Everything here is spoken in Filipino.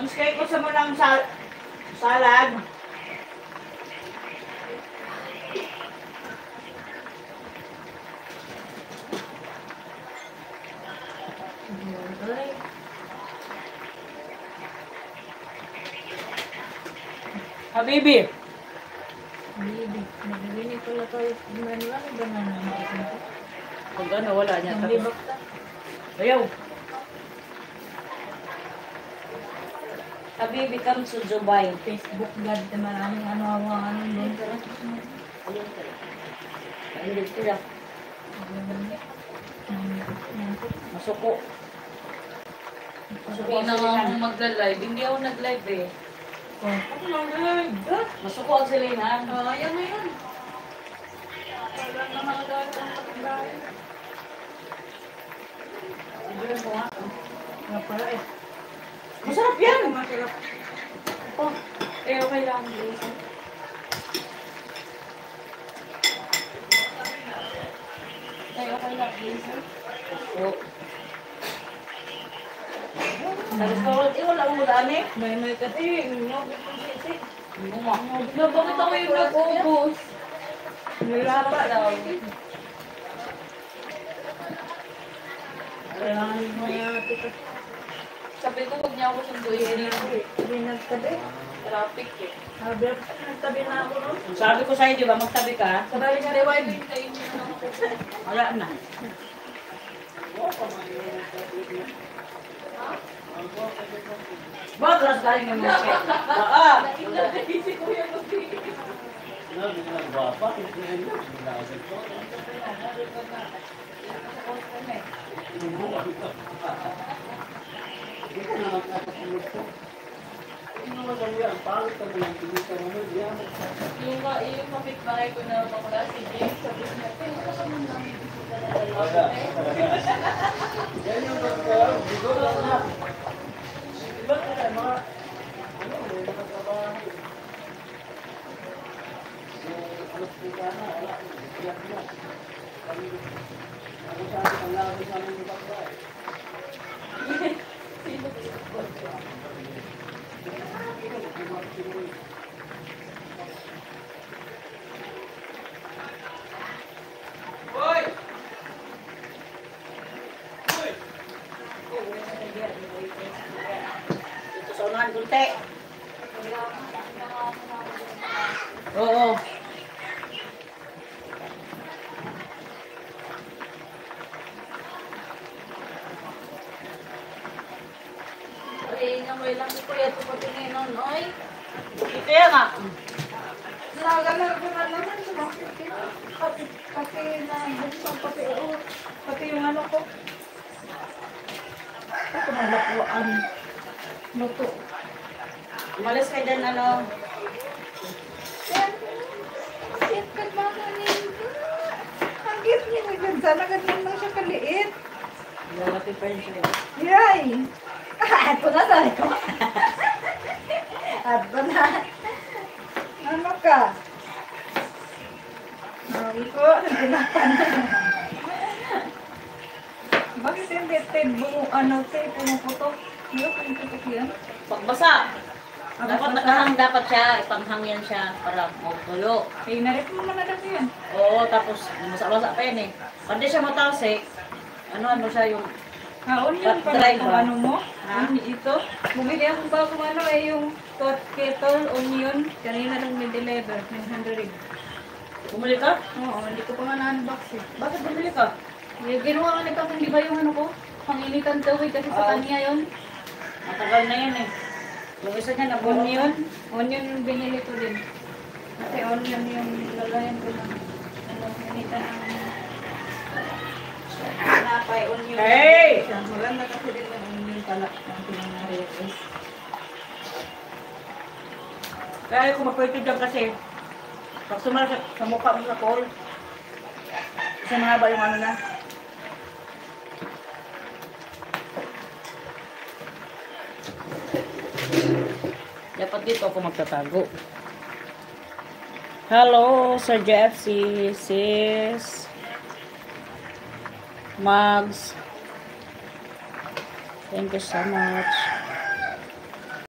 Mag-stay ko sa mo ng salad. Habibi. Habibi. Nagbibini pala tayo. Ano ba na? Kung ano, wala niya. Hindi bakta. Ayaw. Habibi comes to Dubai. Facebook God naman ano doon. Ayun sila. Masuko. Sabi na nga akong mag-live. Hindi ako nag-live eh. Ako lang galing. Masuko ang Selena. Ayan na yan. Wala na makagawin ang pagkabayan. Siguro ko nga. Nga pala eh. Masarap yan. Masarap. Oh, eh okay lang. Ay, okay lang. Oh. Sa restaurant, wala akong madami. May kasi. Bakit ako yung nag-ubos? Nilapa daw. Kailangan mo tika. Sabi ko, huwag niya ako sunduin. Hindi nagtabi. Traffic eh. Sabi ako, nagtabi na ako nun. Sabi ko sa'yo, di ba, magtabi ka? Sabali nga rewind. Wala na. Baklas galing ng mga shit. Naisip ko yung yung kapitbahay ko na bakla, si James, sabi niya, pero baka man lang ibigay talaga. Diba kaya mga nakatrabaho. Alas po sana, wala. Iyak na. Ako sa akin, ang lagi sa amin yung bakla. Hoy! Ito sa unahan, kunti. Oo. Ay, namoy lang ko yan, ito pati ngayon, oy. Kaya nga. Nagalag ko na naman sa bakit. Pati na buksan pati yung ano ko. Ako nalapuan. Luto. Umalis ka dyan, ano. Shit, ka ba ka nito? Ang cute niya na ganda. Sana ganyan lang siya kaliit. Lalaki pa yun siya. Yay! Ito na sabi ko. Ito na. Ano ka? Iko, nagpinapan na. Bakit hindi tape ano tape pumuputok? Hindi ko pumuputok yan. Pagbasa. Dapat nakahang dapat siya. Ipanghang yan siya para magulo. Eh, narip mo naman na yan. Oo, tapos masa-masa pa yan eh. Pwede siya matalsik. Ano siya yung... Onion pala Dry itong ba? ano mo? Ha? Ito. Bumili ako ba kung ano yung hot kettle, onion. Kanina lang may-deliver. 900. Bumili ka? Oo, hindi ko pa nga na-unbox eh. Bakit bumili ka? Ginawa ka nito kung di ba yung ano ko? Panginitan tawid kasi sa kanya yun. Matagal na yan eh. Yung isa niya na Onion. Onion yung binili ko din. Kasi onion yung lagayan ko lang. Ano, panginitan ang... Napay onion. Hey! Maganda kasi din yung onion pala. Ang pinang-request. Kaya kung magpwede dyan kasi, pag sumara sa mukha mo sa call, kasi mahaba yung ano na. Dapat dito ako magtatago. Hello, Sir JFC, sis, Mags. Thank you so much.